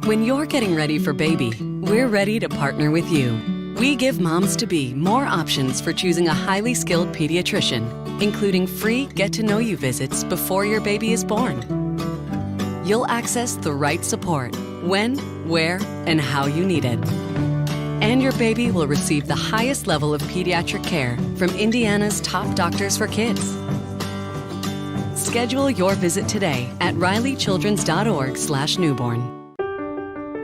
When you're getting ready for baby, we're ready to partner with you. We give moms-to-be more options for choosing a highly skilled pediatrician, including free get-to-know-you visits before your baby is born. You'll access the right support when, where, and how you need it. And your baby will receive the highest level of pediatric care from Indiana's top doctors for kids. Schedule your visit today at rileychildrens.org/newborn.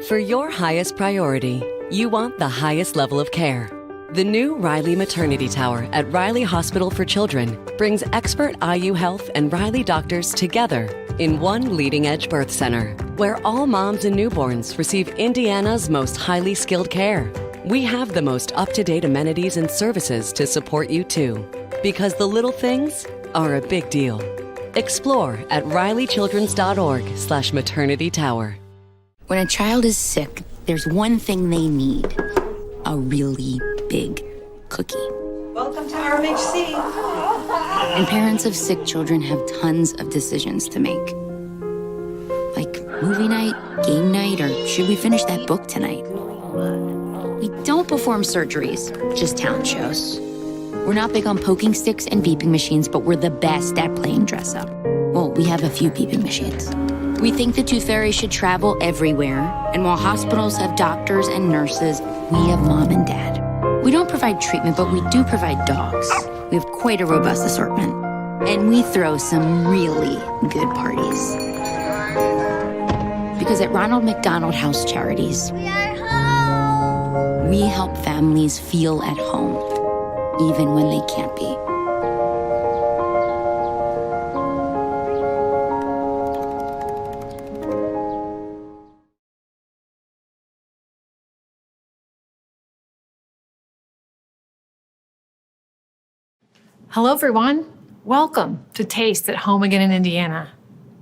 For your highest priority, you want the highest level of care. The new Riley Maternity Tower at Riley Hospital for Children brings expert IU Health and Riley doctors together in one leading-edge birth center, where all moms and newborns receive Indiana's most highly skilled care. We have the most up-to-date amenities and services to support you too, because the little things are a big deal. Explore at rileychildrens.org/maternity tower. When a child is sick, there's one thing they need: a really big cookie. Welcome to RMHC. And parents of sick children have tons of decisions to make. Like movie night, game night, or should we finish that book tonight? We don't perform surgeries, just talent shows. We're not big on poking sticks and beeping machines, but we're the best at playing dress up. Well, we have a few beeping machines. We think the Tooth Fairy should travel everywhere, and while hospitals have doctors and nurses, we have mom and dad. We don't provide treatment, but we do provide dogs. We have quite a robust assortment, and we throw some really good parties. Because at Ronald McDonald House Charities, We are home! we help families feel at home, even when they can't be. Hello, everyone. Welcome to Taste at Home Again in Indiana.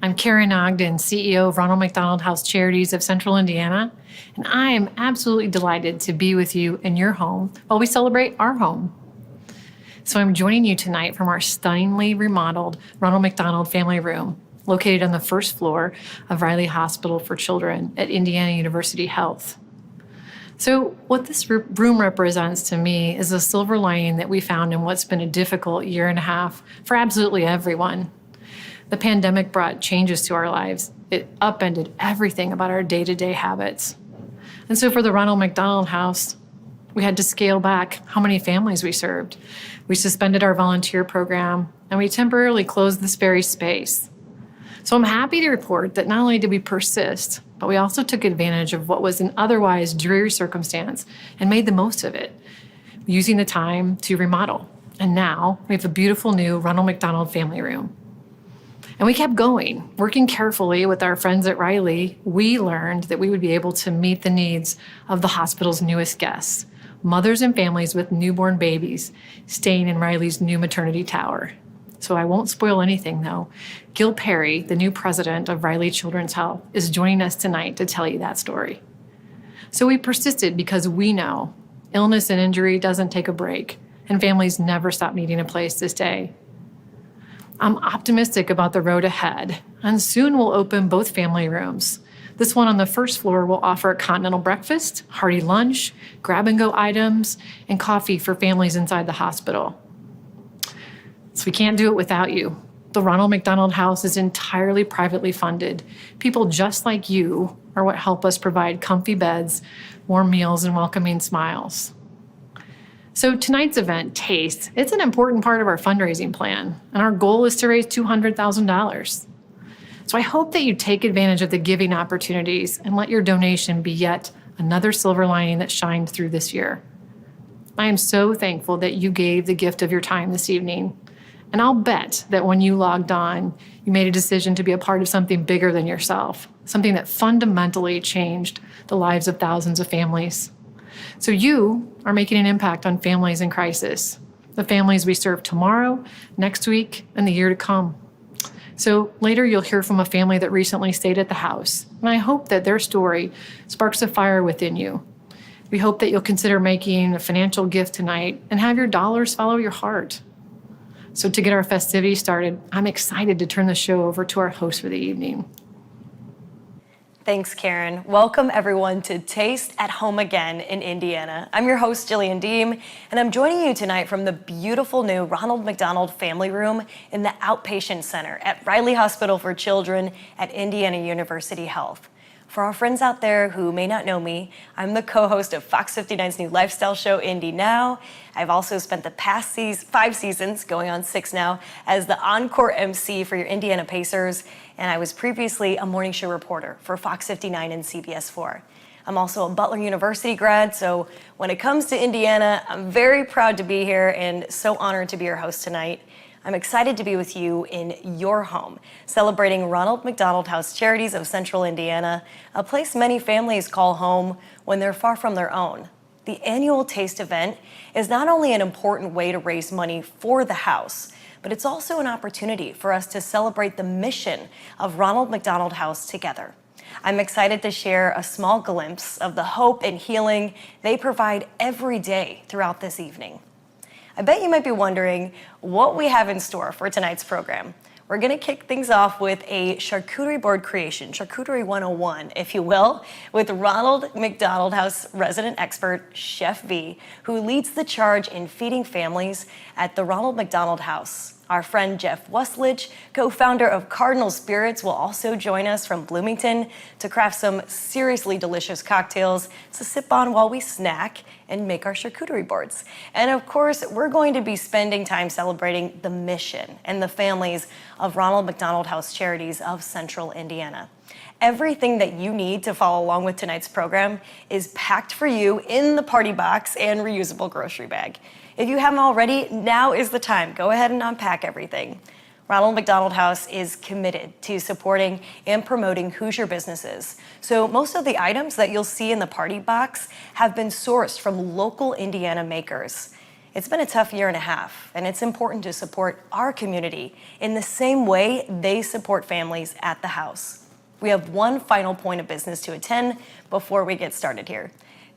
I'm Karen Ogden, CEO of Ronald McDonald House Charities of Central Indiana, and I am absolutely delighted to be with you in your home while we celebrate our home. So I'm joining you tonight from our stunningly remodeled Ronald McDonald Family Room, located on the first floor of Riley Hospital for Children at Indiana University Health. So what this room represents to me is a silver lining that we found in what's been a difficult year and a half for absolutely everyone. The pandemic brought changes to our lives. It upended everything about our day-to-day habits. And so for the Ronald McDonald House, we had to scale back how many families we served. We suspended our volunteer program, and we temporarily closed this very space. So I'm happy to report that not only did we persist, but we also took advantage of what was an otherwise dreary circumstance and made the most of it, using the time to remodel. And now we have a beautiful new Ronald McDonald Family Room. And we kept going, working carefully with our friends at Riley. We learned that we would be able to meet the needs of the hospital's newest guests, mothers and families with newborn babies staying in Riley's new maternity tower. So I won't spoil anything, though. Gil Perry, the new president of Riley Children's Health, is joining us tonight to tell you that story. So we persisted because we know illness and injury doesn't take a break, and families never stop needing a place to stay. I'm optimistic about the road ahead, and soon we'll open both family rooms. This one on the first floor will offer a continental breakfast, hearty lunch, grab-and-go items, and coffee for families inside the hospital. So we can't do it without you. The Ronald McDonald House is entirely privately funded. People just like you are what help us provide comfy beds, warm meals, and welcoming smiles. So tonight's event, Taste, it's an important part of our fundraising plan, and our goal is to raise $200,000. So I hope that you take advantage of the giving opportunities and let your donation be yet another silver lining that shined through this year. I am so thankful that you gave the gift of your time this evening. And I'll bet that when you logged on, you made a decision to be a part of something bigger than yourself, something that fundamentally changed the lives of thousands of families. So you are making an impact on families in crisis, the families we serve tomorrow, next week, and the year to come. So later you'll hear from a family that recently stayed at the house, and I hope that their story sparks a fire within you. We hope that you'll consider making a financial gift tonight and have your dollars follow your heart. So to get our festivities started, I'm excited to turn the show over to our host for the evening. Thanks, Karen. Welcome, everyone, to Taste at Home Again in Indiana. I'm your host, Jillian Deem, and I'm joining you tonight from the beautiful new Ronald McDonald Family Room in the Outpatient Center at Riley Hospital for Children at Indiana University Health. For our friends out there who may not know me, I'm the co-host of Fox 59's new lifestyle show, Indy Now. I've also spent the past 5 seasons, going on 6 now, as the Encore MC for your Indiana Pacers, and I was previously a morning show reporter for Fox 59 and CBS 4. I'm also a Butler University grad, so when it comes to Indiana, I'm very proud to be here and so honored to be your host tonight. I'm excited to be with you in your home, celebrating Ronald McDonald House Charities of Central Indiana, a place many families call home when they're far from their own. The annual Taste event is not only an important way to raise money for the house, but it's also an opportunity for us to celebrate the mission of Ronald McDonald House together. I'm excited to share a small glimpse of the hope and healing they provide every day throughout this evening. I bet you might be wondering what we have in store for tonight's program. We're going to kick things off with a charcuterie board creation, Charcuterie 101, if you will, with Ronald McDonald House resident expert, Chef V, who leads the charge in feeding families at the Ronald McDonald House. Our friend Jeff Westlich, co-founder of Cardinal Spirits, will also join us from Bloomington to craft some seriously delicious cocktails to sip on while we snack and make our charcuterie boards. And of course, we're going to be spending time celebrating the mission and the families of Ronald McDonald House Charities of Central Indiana. Everything that you need to follow along with tonight's program is packed for you in the party box and reusable grocery bag. If you haven't already, now is the time. Go ahead and unpack everything. Ronald McDonald House is committed to supporting and promoting Hoosier businesses. So most of the items that you'll see in the party box have been sourced from local Indiana makers. It's been a tough year and a half, and it's important to support our community in the same way they support families at the house. We have one final point of business to attend before we get started here.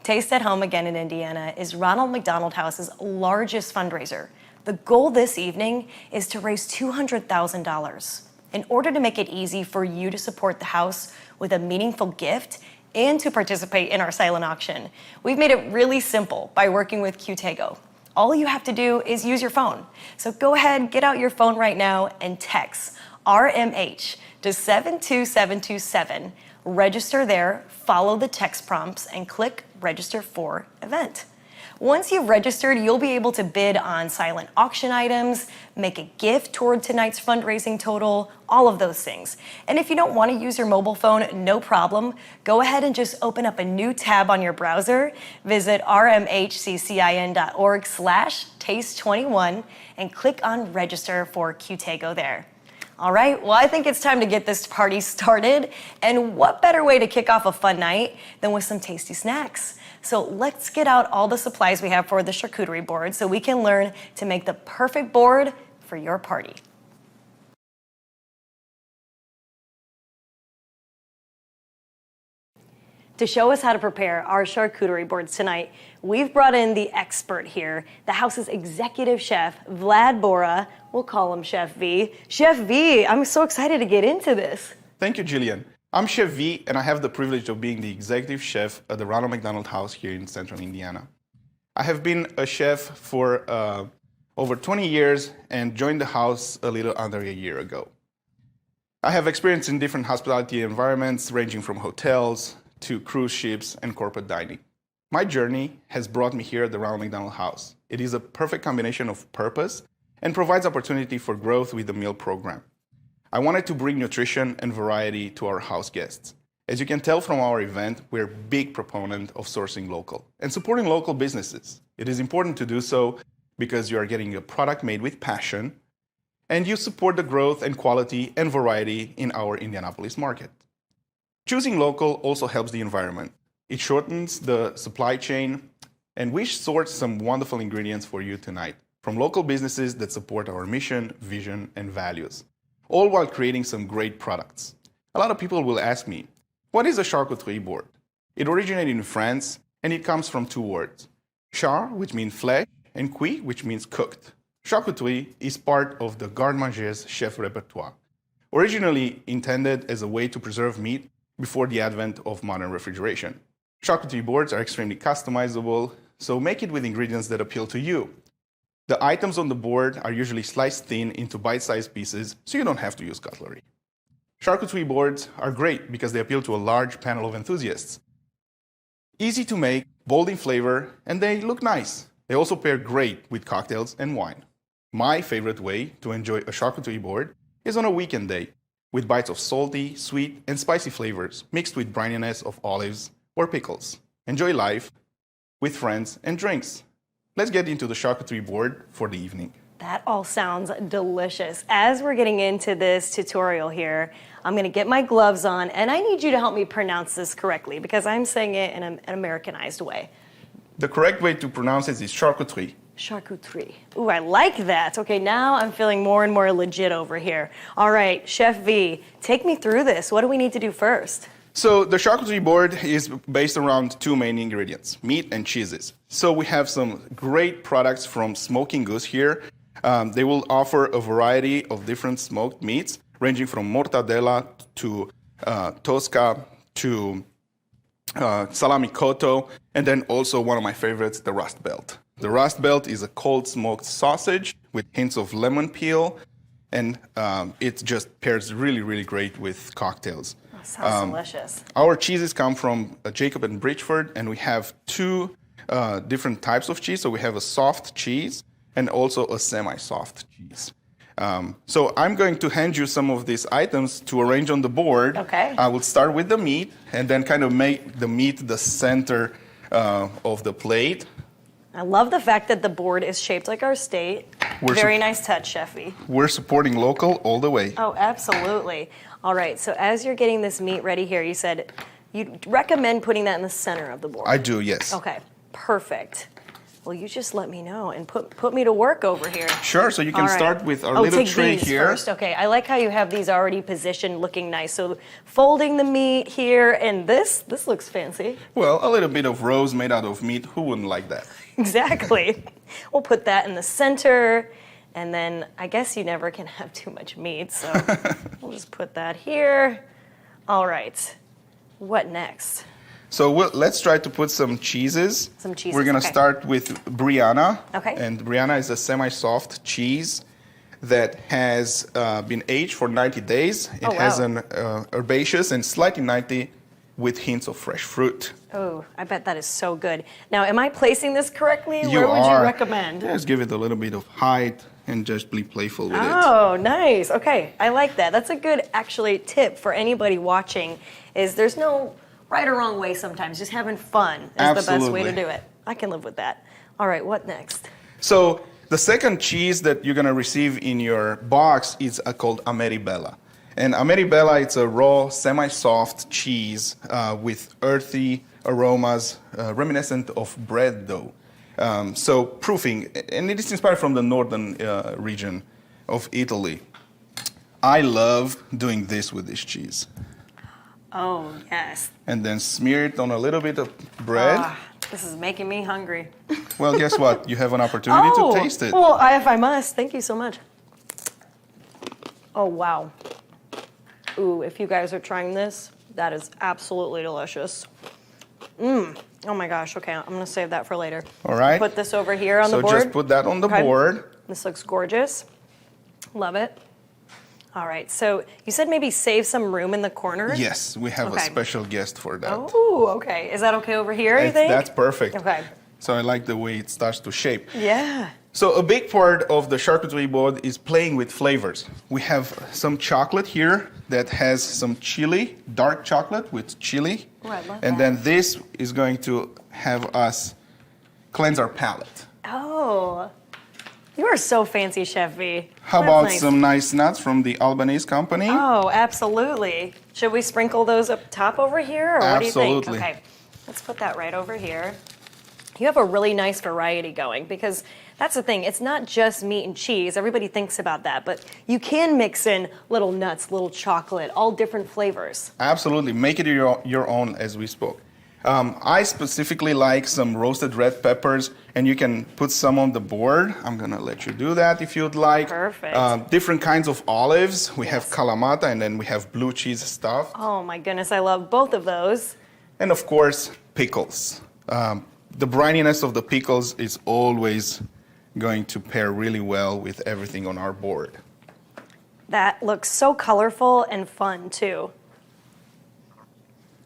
Taste at Home Again in Indiana is Ronald McDonald House's largest fundraiser. The goal this evening is to raise $200,000. In order to make it easy for you to support the house with a meaningful gift and to participate in our silent auction, we've made it really simple by working with Qtego. All you have to do is use your phone. So go ahead, get out your phone right now and text RMH to 72727. Register there, follow the text prompts, and click Register for Event. Once you've registered, you'll be able to bid on silent auction items, make a gift toward tonight's fundraising total, all of those things. And if you don't want to use your mobile phone, no problem. Go ahead and just open up a new tab on your browser, visit rmhccin.org/taste21, and click on Register for Qtego there. All right, well, I think it's time to get this party started. And what better way to kick off a fun night than with some tasty snacks? So let's get out all the supplies we have for the charcuterie board so we can learn to make the perfect board for your party. To show us how to prepare our charcuterie boards tonight, we've brought in the expert here, the house's executive chef, Vlad Bora. We'll call him Chef V. Chef V, I'm so excited to get into this. Thank you, Jillian. I'm Chef V, and I have the privilege of being the executive chef at the Ronald McDonald House here in Central Indiana. I have been a chef for over 20 years and joined the house a little under a year ago. I have experience in different hospitality environments, ranging from hotels to cruise ships and corporate dining. My journey has brought me here at the Ronald McDonald House. It is a perfect combination of purpose and provides opportunity for growth with the meal program. I wanted to bring nutrition and variety to our house guests. As you can tell from our event, we're a big proponent of sourcing local and supporting local businesses. It is important to do so because you are getting a product made with passion and you support the growth and quality and variety in our Indianapolis market. Choosing local also helps the environment. It shortens the supply chain, and we source some wonderful ingredients for you tonight from local businesses that support our mission, vision, and values, all while creating some great products. A lot of people will ask me, what is a charcuterie board? It originated in France, and it comes from two words, char, which means flesh, and cuit, which means cooked. Charcuterie is part of the garde-manger's chef repertoire. Originally intended as a way to preserve meat, before the advent of modern refrigeration. Charcuterie boards are extremely customizable, so make it with ingredients that appeal to you. The items on the board are usually sliced thin into bite-sized pieces, so you don't have to use cutlery. Charcuterie boards are great because they appeal to a large panel of enthusiasts. Easy to make, bold in flavor, and they look nice. They also pair great with cocktails and wine. My favorite way to enjoy a charcuterie board is on a weekend day, with bites of salty, sweet, and spicy flavors mixed with brininess of olives or pickles. Enjoy life with friends and drinks. Let's get into the charcuterie board for the evening. That all sounds delicious. As we're getting into this tutorial here, I'm going to get my gloves on, and I need you to help me pronounce this correctly because I'm saying it in an Americanized way. The correct way to pronounce it is charcuterie. Charcuterie. Ooh, I like that. Okay, now I'm feeling more and more legit over here. All right, Chef V, take me through this. What do we need to do first? So the charcuterie board is based around two main ingredients, meat and cheeses. So we have some great products from Smoking Goose here. They will offer a variety of different smoked meats, ranging from mortadella to tosca to salami cotto, and then also one of my favorites, the rust belt. The rust belt is a cold smoked sausage with hints of lemon peel, and it just pairs really, really great with cocktails. Sounds delicious. Our cheeses come from Jacob and Bridgeford, and we have two different types of cheese. So we have a soft cheese and also a semi-soft cheese. So I'm going to hand you some of these items to arrange on the board. Okay. I will start with the meat and then kind of make the meat the center of the plate. I love the fact that the board is shaped like our state. Very nice touch, Chefy. We're supporting local all the way. Oh, absolutely. All right, so as you're getting this meat ready here, you said you'd recommend putting that in the center of the board. I do, yes. Okay, perfect. Well, you just let me know and put me to work over here. Sure, so you can All right. start with our little take tray these here. First. Okay, I like how you have these already positioned looking nice. So folding the meat here, and this looks fancy. Well, a little bit of roast made out of meat, who wouldn't like that? Exactly. We'll put that in the center, and then I guess you never can have too much meat, so we'll just put that here. All right, what next? So let's try to put some cheeses. Some cheeses, We're going to okay. start with Brianna. Okay. And Brianna is a semi-soft cheese that has been aged for 90 days. It has an herbaceous and slightly nutty with hints of fresh fruit. Oh, I bet that is so good. Now, am I placing this correctly? You Where would are. you recommend? Just give it a little bit of height and just be playful with it. Oh, nice. Okay, I like that. That's a good, actually, tip for anybody watching is there's no right or wrong way sometimes. Just having fun is the best way to do it. I can live with that. All right, what next? So the second cheese that you're going to receive in your box is called Ameribella. And Ameribella, it's a raw, semi-soft cheese with earthy aromas reminiscent of bread dough. So proofing, and it is inspired from the northern region of Italy. I love doing this with this cheese. Oh, yes. And then smear it on a little bit of bread. This is making me hungry. Well, guess what? You have an opportunity to taste it. Well, if I must. Thank you so much. Oh, wow. Ooh, if you guys are trying this, that is absolutely delicious. Oh my gosh, okay, I'm gonna save that for later. All right. Put this over here on the board. So just put that on the board. This looks gorgeous. Love it. All right, so you said maybe save some room in the corner? Yes, we have a special guest for that. Oh, okay. Is that okay over here, you think? That's perfect. Okay. So I like the way it starts to shape. Yeah. So a big part of the charcuterie board is playing with flavors. We have some chocolate here that has some chili, dark chocolate with chili. Oh, I love and that. then this is going to have us cleanse our palate. Oh, you are so fancy, Chef V. How That's about nice. some nice nuts from the Albanese company? Oh, absolutely. Should we sprinkle those up top over here, or what do you Absolutely. think? Okay, let's put that right over here. You have a really nice variety going because that's the thing. It's not just meat and cheese. Everybody thinks about that, but you can mix in little nuts, little chocolate, all different flavors. Absolutely. Make it your own as we spoke. I specifically like some roasted red peppers, and you can put some on the board. I'm gonna let you do that if you'd like. Perfect. Different kinds of olives. We have Kalamata, and then we have blue cheese stuffed. Oh my goodness, I love both of those. And of course, pickles. The brininess of the pickles is always going to pair really well with everything on our board. That looks so colorful and fun too.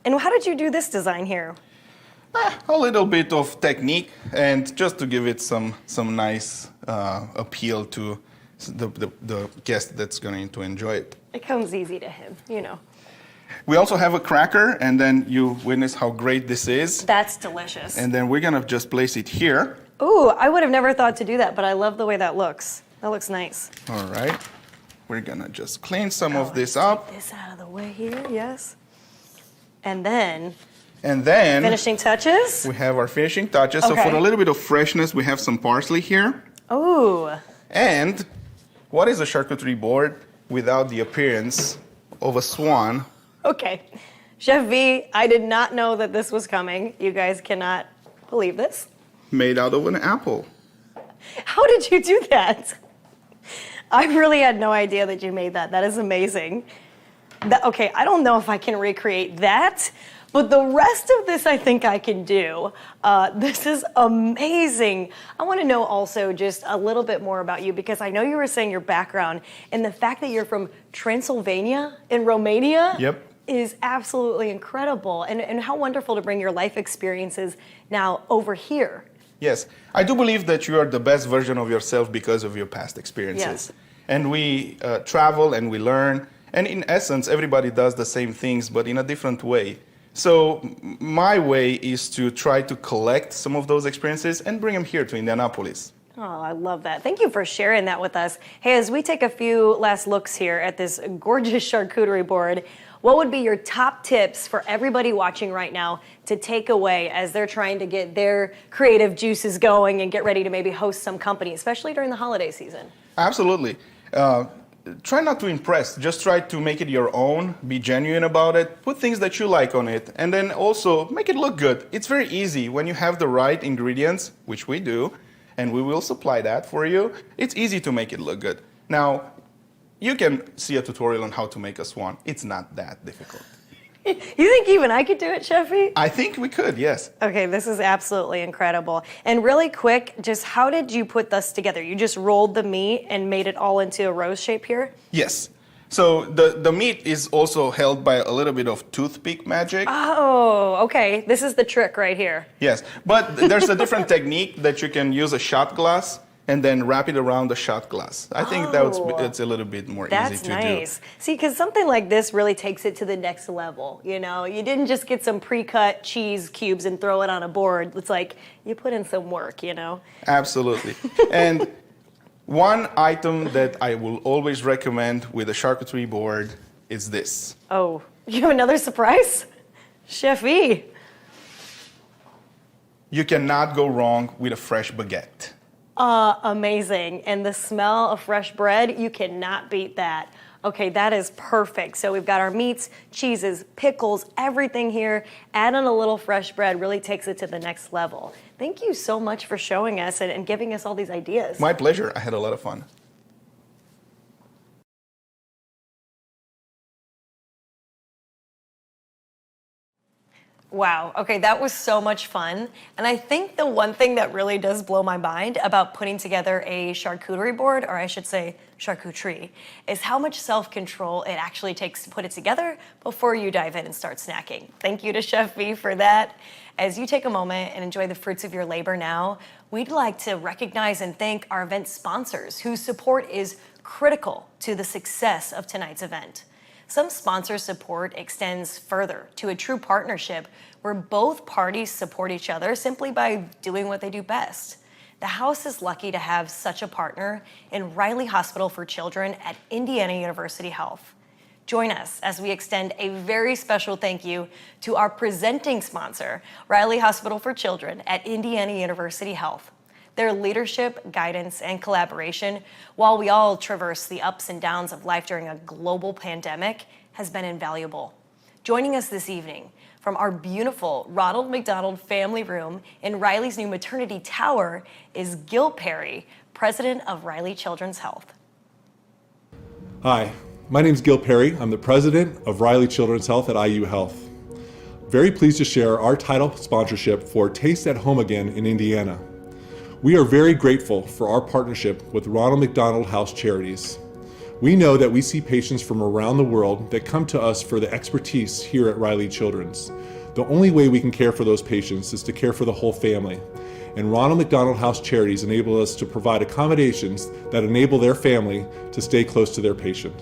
And how did you do this design here? A little bit of technique, and just to give it some nice appeal to the guest that's going to enjoy it. It comes easy to him, you know. We also have a cracker, and then you witness how great this is. That's delicious. And then we're gonna just place it here. Ooh, I would have never thought to do that, but I love the way that looks. That looks nice. All right. We're gonna just clean some of this Let's up. take this out of the way here, yes. And then, Finishing touches? we have our finishing touches. So Okay. for a little bit of freshness, we have some parsley here. Ooh, And what is a charcuterie board without the appearance of a swan? okay. Chef V, I did not know that this was coming. You guys cannot believe this. Made out of an apple. How did you do that? I really had no idea that you made that. That is amazing. Okay, I don't know if I can recreate that, but the rest of this I think I can do. This is amazing. I want to know also just a little bit more about you, because I know you were saying your background and the fact that you're from Transylvania in Romania. Yep. Is absolutely incredible. And how wonderful to bring your life experiences now over here. Yes, I do believe that you are the best version of yourself because of your past experiences. Yes. And we travel and we learn, and in essence, everybody does the same things, but in a different way. So my way is to try to collect some of those experiences and bring them here to Indianapolis. Oh, I love that. Thank you for sharing that with us. Hey, as we take a few last looks here at this gorgeous charcuterie board, what would be your top tips for everybody watching right now to take away as they're trying to get their creative juices going and get ready to maybe host some company, especially during the holiday season? Absolutely. Try not to impress. Just try to make it your own. Be genuine about it. Put things that you like on it. And then also make it look good. It's very easy when you have the right ingredients, which we do, and we will supply that for you. It's easy to make it look good. Now, you can see a tutorial on how to make a swan. It's not that difficult. You think even I could do it, Chefy? I think we could, yes. Okay, this is absolutely incredible. And really quick, just how did you put this together? You just rolled the meat and made it all into a rose shape here? Yes. So the meat is also held by a little bit of toothpick magic. Oh, okay. This is the trick right here. Yes, but there's a different technique that you can use a shot glass and then wrap it around the shot glass. I think it's a little bit more easy to do. That's nice. See, because something like this really takes it to the next level. You know, you didn't just get some pre-cut cheese cubes and throw it on a board. It's like you put in some work, you know? Absolutely. And one item that I will always recommend with a charcuterie board is this. Oh, you have another surprise? Chef E. You cannot go wrong with a fresh baguette. Amazing. And the smell of fresh bread, you cannot beat that. Okay, that is perfect. So we've got our meats, cheeses, pickles, everything here. Add in a little fresh bread really takes it to the next level. Thank you so much for showing us and giving us all these ideas. My pleasure. I had a lot of fun. Wow. Okay, that was so much fun. And I think the one thing that really does blow my mind about putting together a charcuterie board, or I should say charcuterie, is how much self-control it actually takes to put it together before you dive in and start snacking. Thank you to Chef V for that. As you take a moment and enjoy the fruits of your labor now, we'd like to recognize and thank our event sponsors whose support is critical to the success of tonight's event. Some sponsor support extends further to a true partnership where both parties support each other simply by doing what they do best. The house is lucky to have such a partner in Riley Hospital for Children at Indiana University Health. Join us as we extend a very special thank you to our presenting sponsor, Riley Hospital for Children at Indiana University Health. Their leadership, guidance, and collaboration, while we all traverse the ups and downs of life during a global pandemic, has been invaluable. Joining us this evening, from our beautiful Ronald McDonald Family Room in Riley's new maternity tower is Gil Perry, president of Riley Children's Health. Hi, my name is Gil Perry. I'm the president of Riley Children's Health at IU Health. Very pleased to share our title sponsorship for Taste at Home Again in Indiana. We are very grateful for our partnership with Ronald McDonald House Charities. We know that we see patients from around the world that come to us for the expertise here at Riley Children's. The only way we can care for those patients is to care for the whole family. And Ronald McDonald House Charities enable us to provide accommodations that enable their family to stay close to their patient.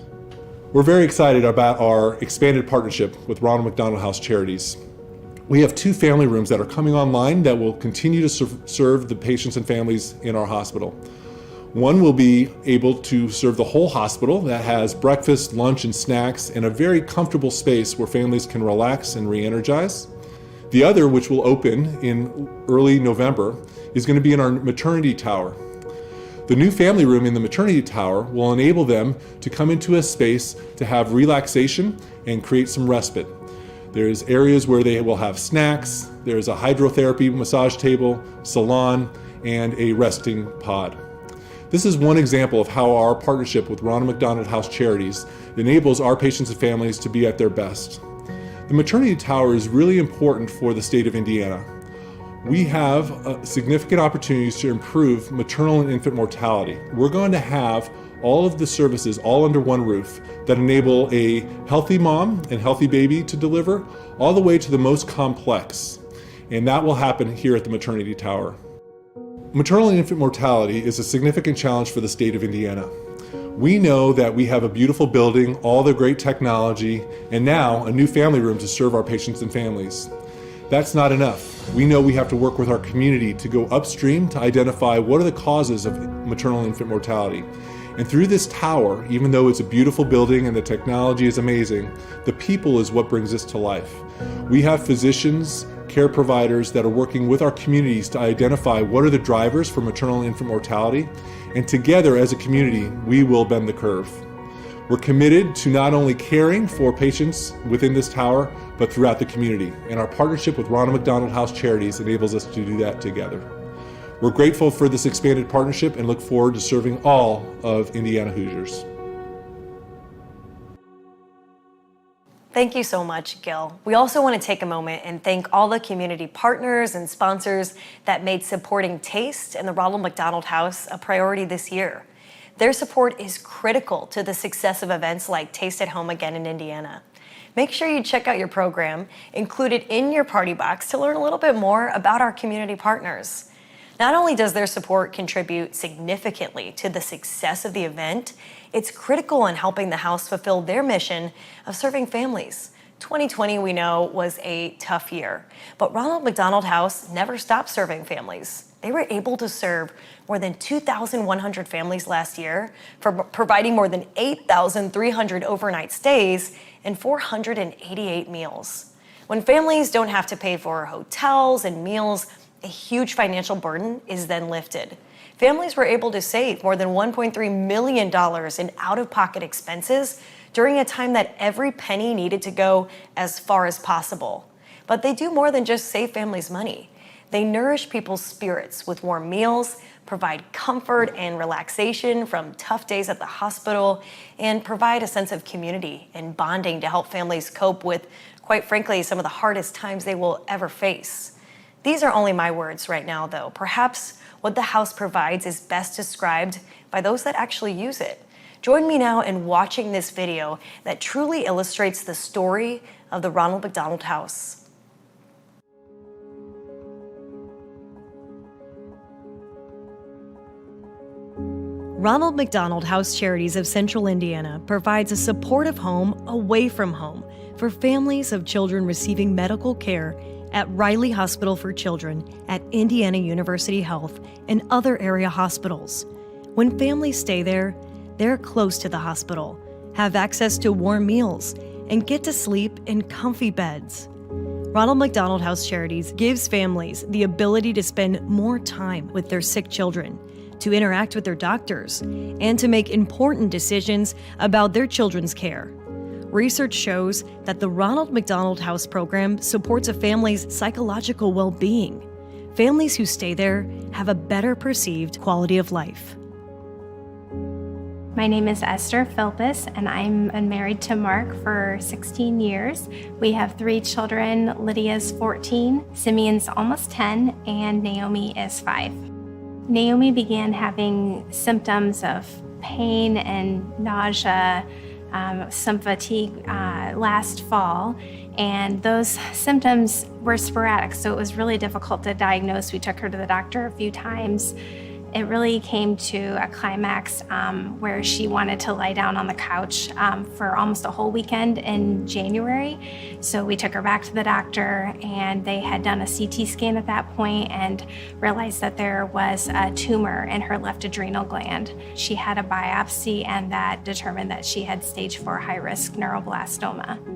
We're very excited about our expanded partnership with Ronald McDonald House Charities. We have 2 family rooms that are coming online that will continue to serve the patients and families in our hospital. One will be able to serve the whole hospital that has breakfast, lunch, and snacks and a very comfortable space where families can relax and re-energize. The other, which will open in early November, is going to be in our maternity tower. The new family room in the maternity tower will enable them to come into a space to have relaxation and create some respite. There's areas where they will have snacks, there's a hydrotherapy massage table, salon, and a resting pod. This is one example of how our partnership with Ronald McDonald House Charities enables our patients and families to be at their best. The maternity tower is really important for the state of Indiana. We have significant opportunities to improve maternal and infant mortality. We're going to have all of the services all under one roof that enable a healthy mom and healthy baby to deliver, all the way to the most complex. And that will happen here at the maternity tower. Maternal and infant mortality is a significant challenge for the state of Indiana. We know that we have a beautiful building, all the great technology, and now a new family room to serve our patients and families. That's not enough. We know we have to work with our community to go upstream to identify what are the causes of maternal and infant mortality. And through this tower, even though it's a beautiful building and the technology is amazing, the people is what brings this to life. We have physicians, care providers that are working with our communities to identify what are the drivers for maternal and infant mortality, and together as a community, we will bend the curve. We're committed to not only caring for patients within this tower, but throughout the community, and our partnership with Ronald McDonald House Charities enables us to do that together. We're grateful for this expanded partnership and look forward to serving all of Indiana Hoosiers. Thank you so much, Gil. We also want to take a moment and thank all the community partners and sponsors that made supporting Taste and the Ronald McDonald House a priority this year. Their support is critical to the success of events like Taste at Home Again in Indiana. Make sure you check out your program included in your party box to learn a little bit more about our community partners. Not only does their support contribute significantly to the success of the event, it's critical in helping the house fulfill their mission of serving families. 2020, we know, was a tough year, but Ronald McDonald House never stopped serving families. They were able to serve more than 2,100 families last year, for providing more than 8,300 overnight stays and 488 meals. When families don't have to pay for hotels and meals, a huge financial burden is then lifted. Families were able to save more than $1.3 million in out-of-pocket expenses during a time that every penny needed to go as far as possible. But they do more than just save families money. They nourish people's spirits with warm meals, provide comfort and relaxation from tough days at the hospital, and provide a sense of community and bonding to help families cope with, quite frankly, some of the hardest times they will ever face. These are only my words right now, though. Perhaps what the house provides is best described by those that actually use it. Join me now in watching this video that truly illustrates the story of the Ronald McDonald House. Ronald McDonald House Charities of Central Indiana provides a supportive home away from home for families of children receiving medical care at Riley Hospital for Children at Indiana University Health and other area hospitals. When families stay there, they're close to the hospital, have access to warm meals, and get to sleep in comfy beds. Ronald McDonald House Charities gives families the ability to spend more time with their sick children, to interact with their doctors, and to make important decisions about their children's care. Research shows that the Ronald McDonald House program supports a family's psychological well-being. Families who stay there have a better perceived quality of life. My name is Esther Philpus, and I'm married to Mark for 16 years. We have 3 children. Lydia's 14, Simeon's almost 10, and Naomi is 5. Naomi began having symptoms of pain and nausea, some fatigue last fall, and those symptoms were sporadic, so it was really difficult to diagnose. We took her to the doctor a few times. It really came to a climax where she wanted to lie down on the couch for almost a whole weekend in January. So we took her back to the doctor, and they had done a CT scan at that point and realized that there was a tumor in her left adrenal gland. She had a biopsy, and that determined that she had stage 4 high-risk neuroblastoma.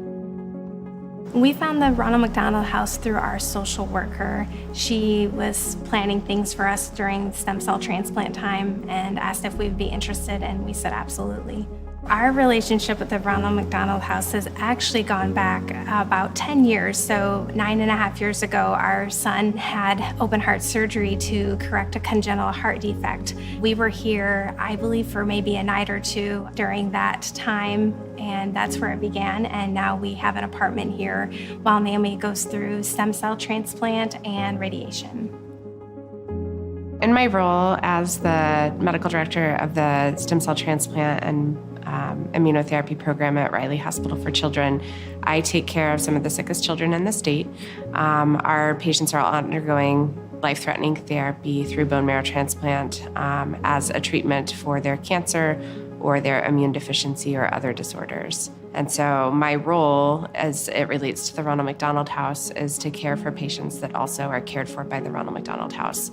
We found the Ronald McDonald House through our social worker. She was planning things for us during stem cell transplant time and asked if we'd be interested, and we said absolutely. Our relationship with the Ronald McDonald House has actually gone back about 10 years. So 9.5 years ago, our son had open heart surgery to correct a congenital heart defect. We were here, I believe, for maybe a night or two during that time, and that's where it began. And now we have an apartment here while Naomi goes through stem cell transplant and radiation. In my role as the medical director of the stem cell transplant and immunotherapy program at Riley Hospital for Children, I take care of some of the sickest children in the state. Our patients are all undergoing life-threatening therapy through bone marrow transplant as a treatment for their cancer or their immune deficiency or other disorders. And so my role as it relates to the Ronald McDonald House is to care for patients that also are cared for by the Ronald McDonald House.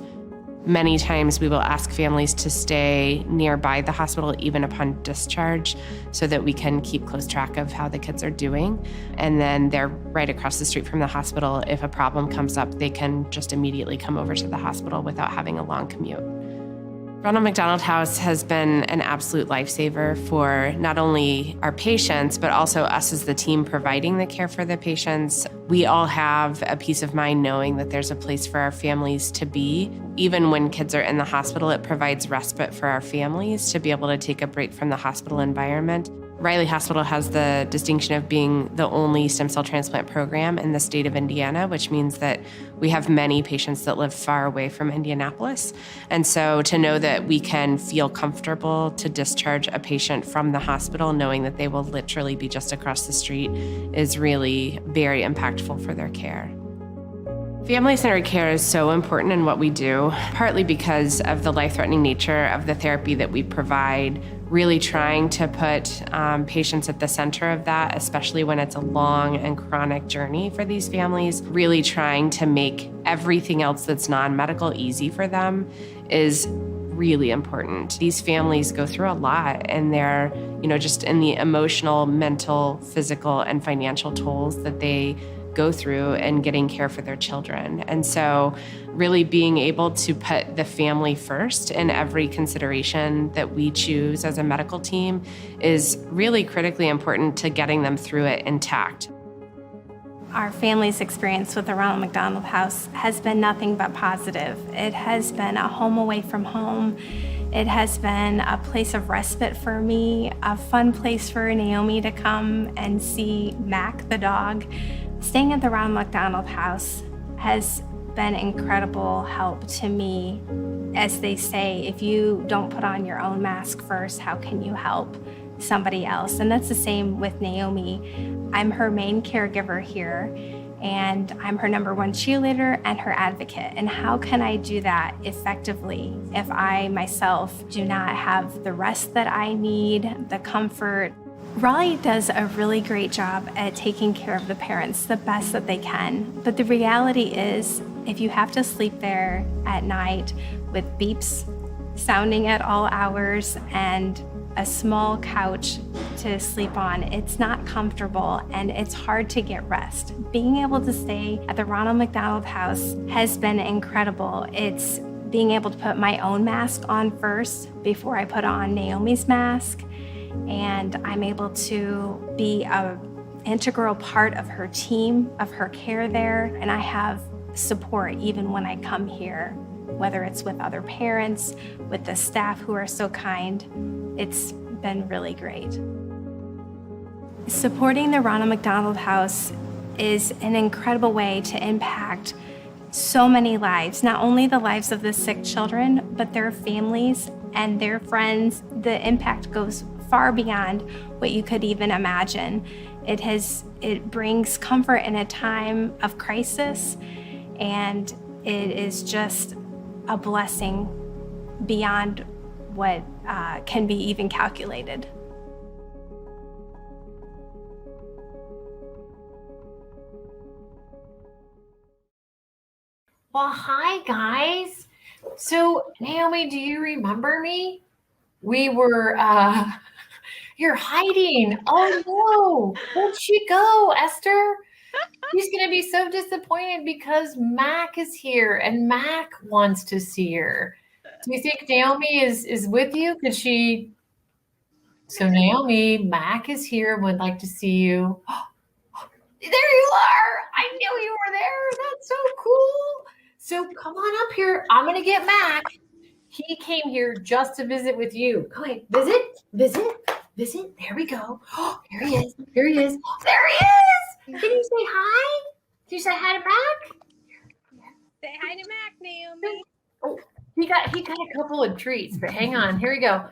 Many times we will ask families to stay nearby the hospital even upon discharge so that we can keep close track of how the kids are doing. And then they're right across the street from the hospital. If a problem comes up, they can just immediately come over to the hospital without having a long commute. Ronald McDonald House has been an absolute lifesaver for not only our patients, but also us as the team providing the care for the patients. We all have a peace of mind knowing that there's a place for our families to be. Even when kids are in the hospital, it provides respite for our families to be able to take a break from the hospital environment. Riley Hospital has the distinction of being the only stem cell transplant program in the state of Indiana, which means that we have many patients that live far away from Indianapolis. And so to know that we can feel comfortable to discharge a patient from the hospital, knowing that they will literally be just across the street, is really very impactful for their care. Family-centered care is so important in what we do, partly because of the life-threatening nature of the therapy that we provide, really trying to put patients at the center of that, especially when it's a long and chronic journey for these families. Really trying to make everything else that's non-medical easy for them is really important. These families go through a lot, and they're, just in the emotional, mental, physical, and financial tolls that they go through and getting care for their children. And so really being able to put the family first in every consideration that we choose as a medical team is really critically important to getting them through it intact. Our family's experience with the Ronald McDonald House has been nothing but positive. It has been a home away from home. It has been a place of respite for me, a fun place for Naomi to come and see Mac, the dog. Staying at the Ronald McDonald House has been incredible help to me. As they say, if you don't put on your own mask first, how can you help somebody else? And that's the same with Naomi. I'm her main caregiver here, and I'm her #1 cheerleader and her advocate. And how can I do that effectively if I myself do not have the rest that I need, the comfort? Raleigh does a really great job at taking care of the parents the best that they can. But the reality is, if you have to sleep there at night with beeps sounding at all hours and a small couch to sleep on, it's not comfortable and it's hard to get rest. Being able to stay at the Ronald McDonald House has been incredible. It's being able to put my own mask on first before I put on Naomi's mask. and I'm able to be an integral part of her team, of her care there, and I have support even when I come here, whether it's with other parents, with the staff who are so kind. It's been really great. Supporting the Ronald McDonald House is an incredible way to impact so many lives, not only the lives of the sick children, but their families and their friends. The impact goes far beyond what you could even imagine. It brings comfort in a time of crisis, and it is just a blessing beyond what can be even calculated. Well, hi, guys. So, Naomi, do you remember me? We were, you're hiding. Oh, no. Where'd she go, Esther? She's going to be so disappointed because Mac is here and Mac wants to see her. Do you think Naomi is with you? Could she? So, Naomi, Mac is here and would like to see you. There you are. I knew you were there. That's so cool. So come on up here. I'm going to get Mac. He came here just to visit with you. Go ahead. Visit. There we go. Oh, here he is. There he is. Can you say hi? Can you say hi to Mac? Say hi to Mac, Naomi. Oh, he got a couple of treats, but hang on. Here we go.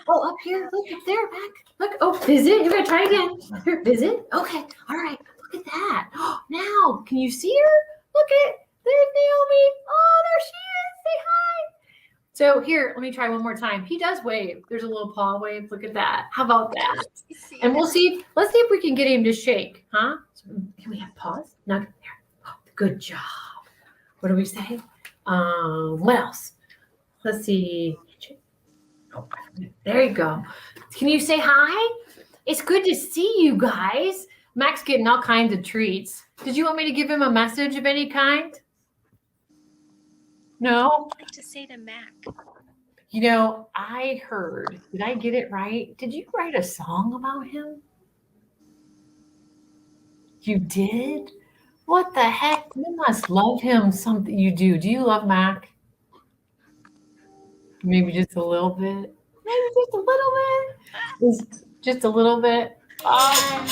Oh, up here. Look up there, Mac. Look. Oh, visit. We're going to try again. Here, visit. Okay. All right. Look at that. Now, can you see her? Look at there's Naomi. Oh, there she is. Say hi. So here, let me try one more time. He does wave. There's a little paw wave. Look at that. How about that? And let's see if we can get him to shake, huh? So can we have paws? No, there. Oh, good job. What do we say? What else? Let's see. Oh, there you go. Can you say hi? It's good to see you guys. Mac's getting all kinds of treats. Did you want me to give him a message of any kind? No? I'd like to say to Mac. You know, I heard, did I get it right? Did you write a song about him? You did? What the heck? You must love him something. You do. Do you love Mac? Maybe just a little bit. Maybe just a little bit. Just a little bit. Oh,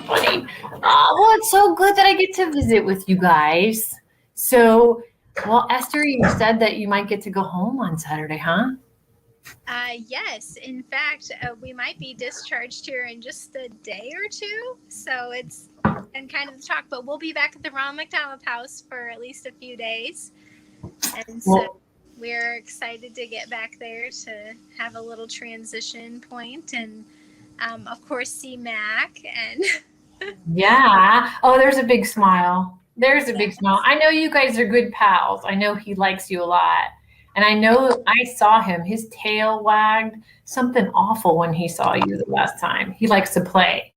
funny. Well, it's so good that I get to visit with you guys. So, well, Esther, you said that you might get to go home on Saturday, huh? Yes. In fact, we might be discharged here in just a day or two. So it's been kind of the talk, but we'll be back at the Ronald McDonald House for at least a few days. And so we're excited to get back there to have a little transition point and, of course, see Mac and... Yeah. Oh, there's a big smile. There's a big smile. I know you guys are good pals. I know he likes you a lot. And I know I saw him. His tail wagged something awful when he saw you the last time. He likes to play.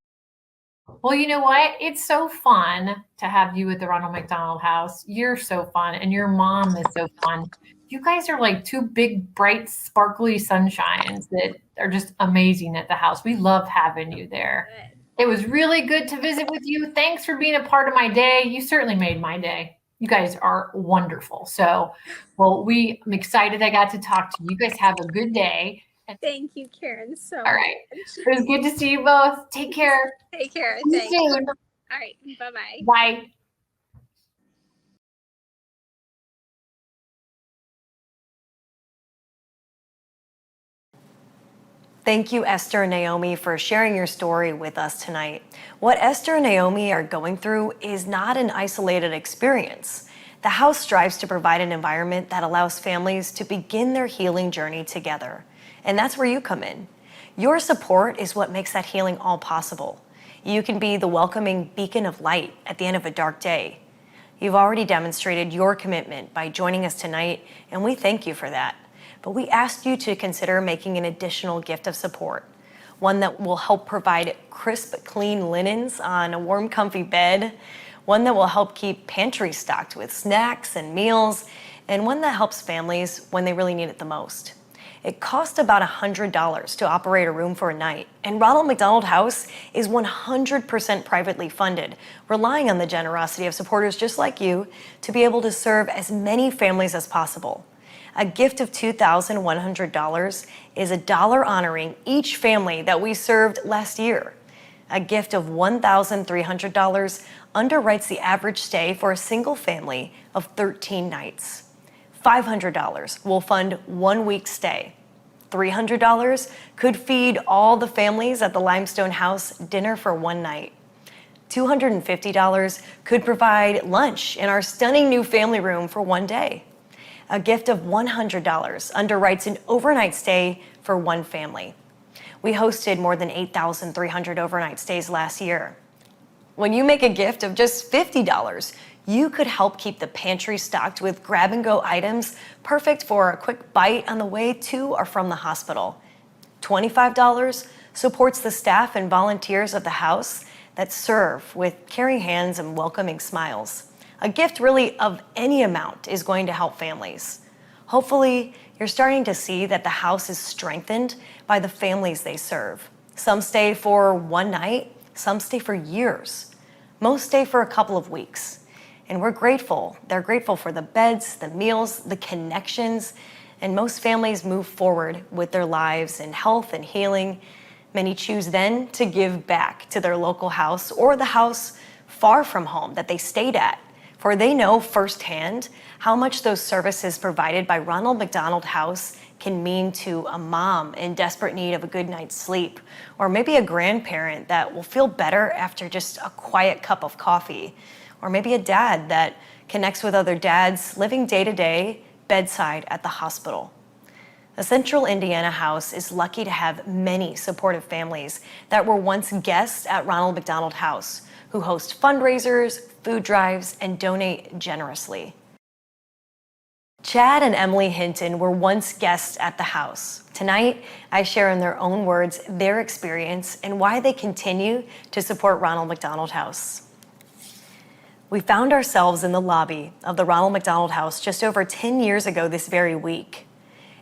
Well, you know what? It's so fun to have you at the Ronald McDonald House. You're so fun. And your mom is so fun. You guys are like two big, bright, sparkly sunshines that are just amazing at the house. We love having you there. It was really good to visit with you. Thanks for being a part of my day. You certainly made my day. You guys are wonderful. So, well, I'm excited I got to talk to you. You guys have a good day. Thank you, Karen, so All right. It was good to see you both. Take care. Take care. See you Thanks. soon. All right. Bye-bye. Bye. Thank you, Esther and Naomi, for sharing your story with us tonight. What Esther and Naomi are going through is not an isolated experience. The house strives to provide an environment that allows families to begin their healing journey together. And that's where you come in. Your support is what makes that healing all possible. You can be the welcoming beacon of light at the end of a dark day. You've already demonstrated your commitment by joining us tonight, and we thank you for that. But we ask you to consider making an additional gift of support, one that will help provide crisp, clean linens on a warm, comfy bed, one that will help keep pantries stocked with snacks and meals, and one that helps families when they really need it the most. It costs about $100 to operate a room for a night, and Ronald McDonald House is 100% privately funded, relying on the generosity of supporters just like you to be able to serve as many families as possible. A gift of $2,100 is a dollar honoring each family that we served last year. A gift of $1,300 underwrites the average stay for a single family of 13 nights. $500 will fund 1 week's stay. $300 could feed all the families at the Limestone House dinner for one night. $250 could provide lunch in our stunning new family room for one day. A gift of $100 underwrites an overnight stay for one family. We hosted more than 8,300 overnight stays last year. When you make a gift of just $50, you could help keep the pantry stocked with grab-and-go items perfect for a quick bite on the way to or from the hospital. $25 supports the staff and volunteers of the house that serve with caring hands and welcoming smiles. A gift really of any amount is going to help families. Hopefully, you're starting to see that the house is strengthened by the families they serve. Some stay for one night, some stay for years. Most stay for a couple of weeks. And we're grateful. They're grateful for the beds, the meals, the connections, and most families move forward with their lives in health and healing. Many choose then to give back to their local house or the house far from home that they stayed at, for they know firsthand how much those services provided by Ronald McDonald House can mean to a mom in desperate need of a good night's sleep, or maybe a grandparent that will feel better after just a quiet cup of coffee, or maybe a dad that connects with other dads living day-to-day bedside at the hospital. The Central Indiana House is lucky to have many supportive families that were once guests at Ronald McDonald House, who host fundraisers, food drives, and donate generously. Chad and Emily Hinton were once guests at the house. Tonight, I share in their own words their experience and why they continue to support Ronald McDonald House. We found ourselves in the lobby of the Ronald McDonald House just over 10 years ago this very week.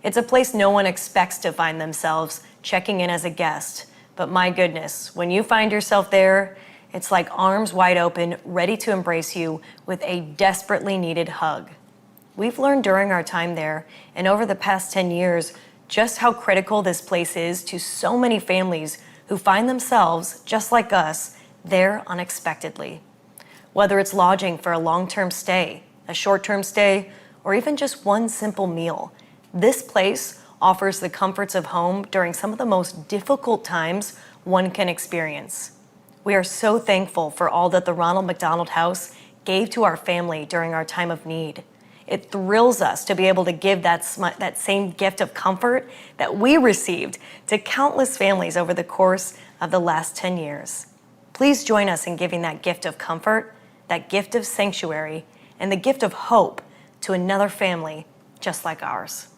It's a place no one expects to find themselves checking in as a guest, but my goodness, when you find yourself there, it's like arms wide open, ready to embrace you with a desperately needed hug. We've learned during our time there and over the past 10 years just how critical this place is to so many families who find themselves, just like us, there unexpectedly. Whether it's lodging for a long-term stay, a short-term stay, or even just one simple meal, this place offers the comforts of home during some of the most difficult times one can experience. We are so thankful for all that the Ronald McDonald House gave to our family during our time of need. It thrills us to be able to give that same gift of comfort that we received to countless families over the course of the last 10 years. Please join us in giving that gift of comfort, that gift of sanctuary, and the gift of hope to another family just like ours.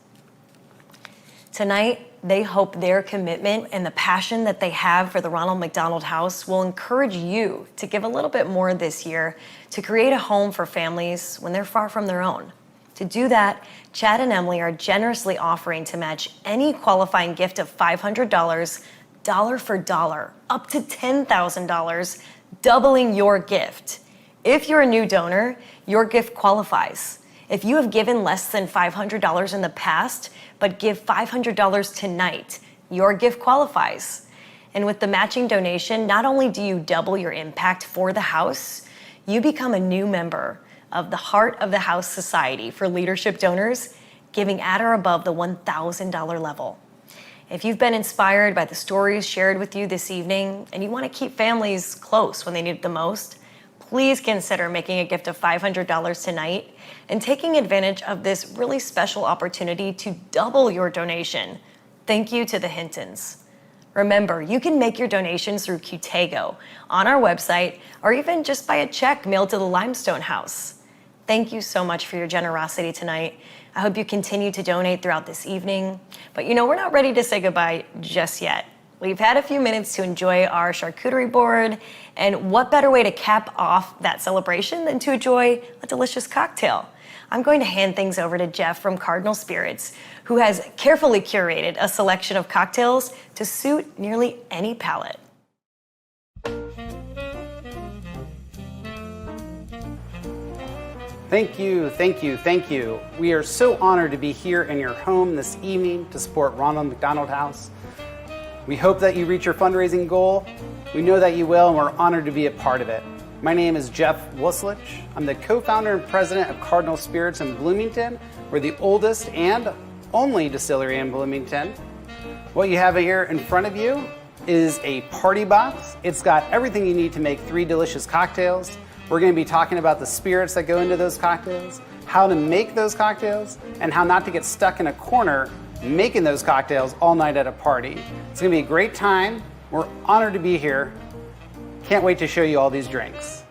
Tonight, they hope their commitment and the passion that they have for the Ronald McDonald House will encourage you to give a little bit more this year to create a home for families when they're far from their own. To do that, Chad and Emily are generously offering to match any qualifying gift of $500, dollar for dollar, up to $10,000, doubling your gift. If you're a new donor, your gift qualifies. If you have given less than $500 in the past, but give $500 tonight, your gift qualifies. And with the matching donation, not only do you double your impact for the house, you become a new member of the Heart of the House Society for Leadership Donors, giving at or above the $1,000 level. If you've been inspired by the stories shared with you this evening and you want to keep families close when they need it the most, please consider making a gift of $500 tonight and taking advantage of this really special opportunity to double your donation. Thank you to the Hintons. Remember, you can make your donations through Qtago on our website or even just by a check mailed to the Limestone House. Thank you so much for your generosity tonight. I hope you continue to donate throughout this evening. But we're not ready to say goodbye just yet. We've had a few minutes to enjoy our charcuterie board, and what better way to cap off that celebration than to enjoy a delicious cocktail? I'm going to hand things over to Jeff from Cardinal Spirits, who has carefully curated a selection of cocktails to suit nearly any palate. Thank you, thank you, thank you. We are so honored to be here in your home this evening to support Ronald McDonald House. We hope that you reach your fundraising goal. We know that you will, and we're honored to be a part of it. My name is Jeff Wuslich. I'm the co-founder and president of Cardinal Spirits in Bloomington. We're the oldest and only distillery in Bloomington. What you have here in front of you is a party box. It's got everything you need to make 3 delicious cocktails. We're going to be talking about the spirits that go into those cocktails, how to make those cocktails, and how not to get stuck in a corner making those cocktails all night at a party. It's going to be a great time. We're honored to be here. Can't wait to show you all these drinks.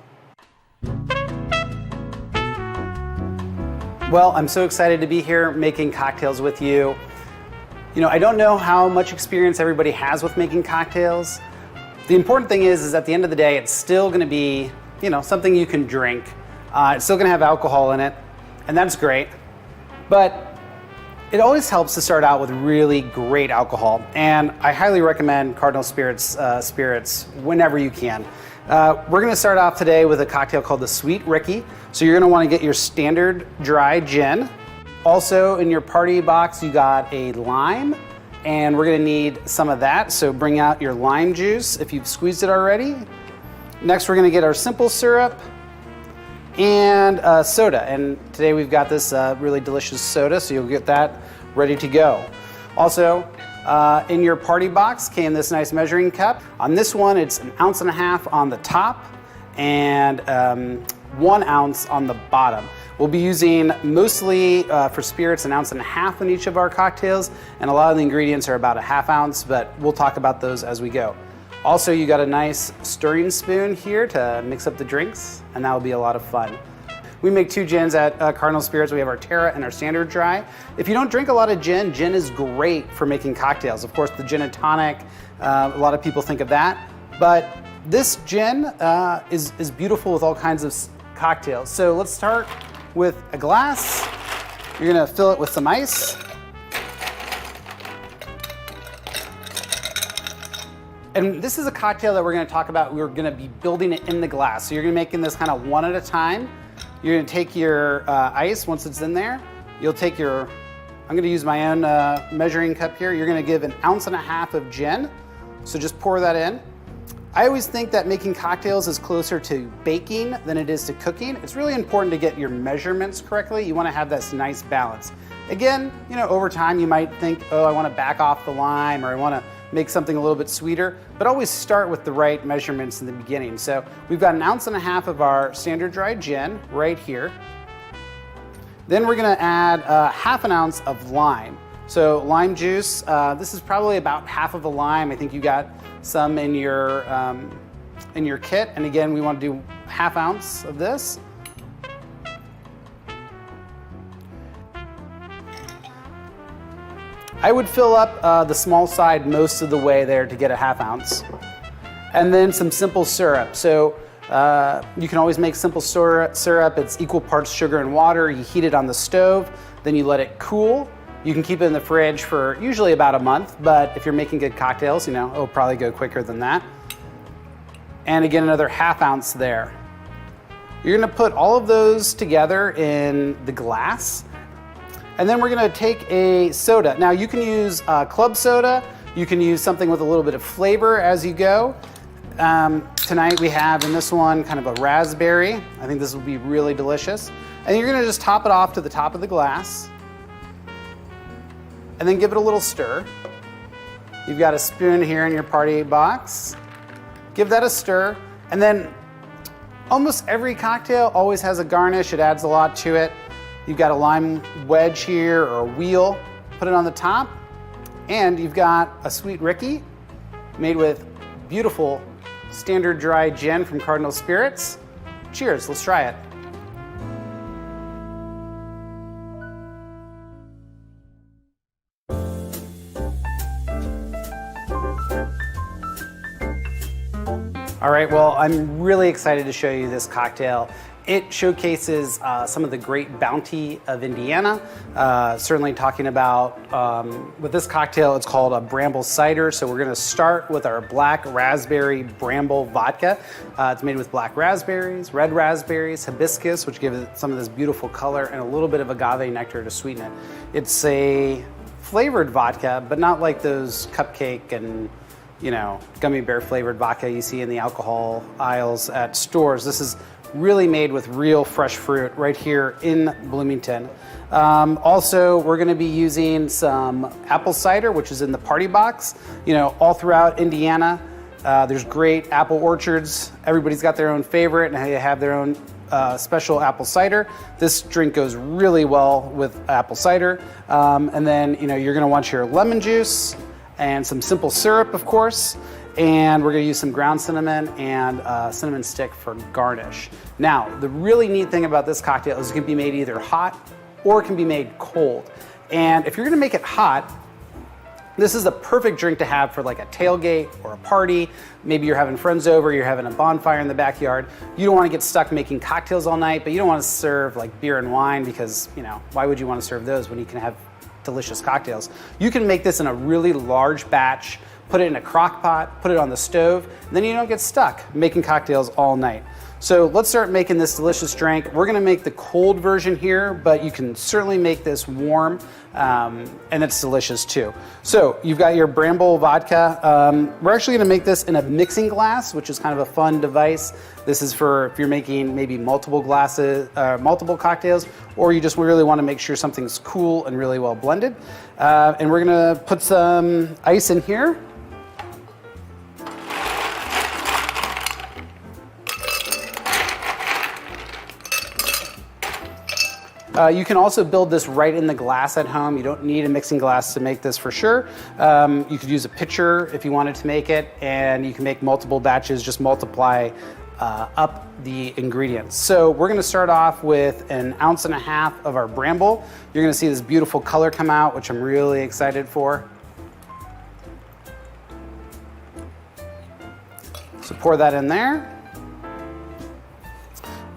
Well, I'm so excited to be here making cocktails with you. You know, I don't know how much experience everybody has with making cocktails. The important thing is at the end of the day, it's still going to be, you know, something you can drink. It's still going to have alcohol in it, and that's great. But it always helps to start out with really great alcohol, and I highly recommend Cardinal Spirits spirits whenever you can. We're going to start off today with a cocktail called the Sweet Ricky. So you're going to want to get your standard dry gin. Also in your party box you got a lime, and we're going to need some of that, so bring out your lime juice if you've squeezed it already. Next we're going to get our simple syrup and soda, and today we've got this really delicious soda, so you'll get that ready to go. Also, in your party box came this nice measuring cup. On this one, it's 1.5 ounces on the top and 1 ounce on the bottom. We'll be using mostly for spirits 1.5 ounces in each of our cocktails, and a lot of the ingredients are about 1/2 ounce, but we'll talk about those as we go. Also, you got a nice stirring spoon here to mix up the drinks, and that will be a lot of fun. We make 2 gins at Cardinal Spirits. We have our Terra and our Standard Dry. If you don't drink a lot of gin, gin is great for making cocktails. Of course, the gin and tonic, a lot of people think of that. But this gin is beautiful with all kinds of cocktails. So let's start with a glass. You're gonna fill it with some ice. And this is a cocktail that we're going to talk about. We're going to be building it in the glass. So you're going to be making this kind of one at a time. You're going to take your ice once it's in there. You'll take your, I'm going to use my own measuring cup here. You're going to give 1.5 ounces of gin. So just pour that in. I always think that making cocktails is closer to baking than it is to cooking. It's really important to get your measurements correctly. You want to have this nice balance. Again, you know, over time you might think, oh, I want to back off the lime, or I want to make something a little bit sweeter, but always start with the right measurements in the beginning. So we've got 1.5 ounces of our standard dry gin right here. Then we're going to add 1/2 ounce of lime. So lime juice, this is probably about half of a lime. I think you got some in your kit. And again, we want to do 1/2 ounce of this. I would fill up the small side most of the way there to get 1/2 ounce. And then some simple syrup. So you can always make simple syrup. It's equal parts sugar and water. You heat it on the stove, then you let it cool. You can keep it in the fridge for usually about a month, but if you're making good cocktails, you know, it'll probably go quicker than that. And again, another 1/2 ounce there. You're gonna put all of those together in the glass. And then we're gonna take a soda. Now you can use club soda, you can use something with a little bit of flavor as you go. Tonight we have in this one kind of a raspberry. I think this will be really delicious. And you're gonna just top it off to the top of the glass. And then give it a little stir. You've got a spoon here in your party box. Give that a stir. And then almost every cocktail always has a garnish. It adds a lot to it. You've got a lime wedge here or a wheel, put it on the top, and you've got a Sweet Ricky made with beautiful standard dry gin from Cardinal Spirits. Cheers, let's try it. All right, well, I'm really excited to show you this cocktail. It showcases some of the great bounty of Indiana. Certainly talking about, with this cocktail, it's called a bramble cider. So we're gonna start with our black raspberry bramble vodka. It's made with black raspberries, red raspberries, hibiscus, which gives it some of this beautiful color, and a little bit of agave nectar to sweeten it. It's a flavored vodka, but not like those cupcake and gummy bear flavored vodka you see in the alcohol aisles at stores. This is really made with real fresh fruit right here in Bloomington. Also, we're gonna be using some apple cider, which is in the party box. All throughout Indiana, there's great apple orchards. Everybody's got their own favorite and they have their own special apple cider. This drink goes really well with apple cider. And then, you're gonna want your lemon juice and some simple syrup, of course. And we're gonna use some ground cinnamon and cinnamon stick for garnish. Now, the really neat thing about this cocktail is it can be made either hot or it can be made cold. And if you're gonna make it hot, this is a perfect drink to have for like a tailgate or a party. Maybe you're having friends over, you're having a bonfire in the backyard. You don't wanna get stuck making cocktails all night, but you don't wanna serve like beer and wine because, why would you wanna serve those when you can have delicious cocktails? You can make this in a really large batch, put it in a crock pot, put it on the stove, and then you don't get stuck making cocktails all night. So let's start making this delicious drink. We're gonna make the cold version here, but you can certainly make this warm, and it's delicious too. So you've got your bramble vodka. We're actually gonna make this in a mixing glass, which is kind of a fun device. This is for if you're making maybe multiple cocktails, or you just really wanna make sure something's cool and really well blended. And we're gonna put some ice in here. You can also build this right in the glass at home. You don't need a mixing glass to make this for sure. You could use a pitcher if you wanted to make it, and you can make multiple batches, just multiply up the ingredients. So we're gonna start off with 1.5 ounces of our bramble. You're gonna see this beautiful color come out, which I'm really excited for. So pour that in there.